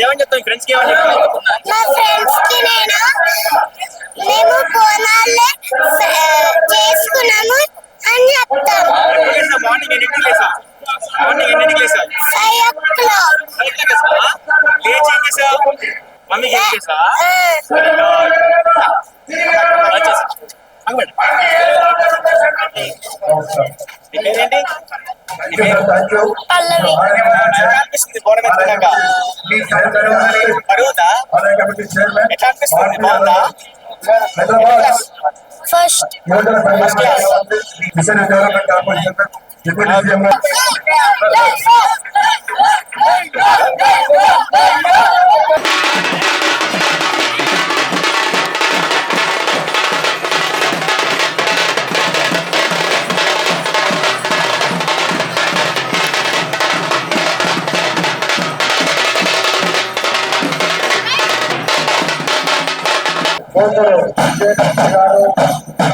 ఏమని చెప్తావు ఫ్రెండ్స్ కి? ఏమని చెప్తావు? మా ఫ్రెండ్స్ కి మేము బోనాలే చేసుకున్నాము అని చెప్తాం. మార్నింగ్ ఎన్నింటికి లేసా? మార్నింగ్ ఎన్నింటికి లేసా? 5 o'clock. లేచి ఏం చేసావు? మమ్మీకి ఏం చేసా? ఏంటి పల్లవి. అనిపిస్తుంది బోనం ఎత్తుకున్నాక? పరుగుతా? ఎట్లా అనిపిస్తుంది? బాగుందా? First class.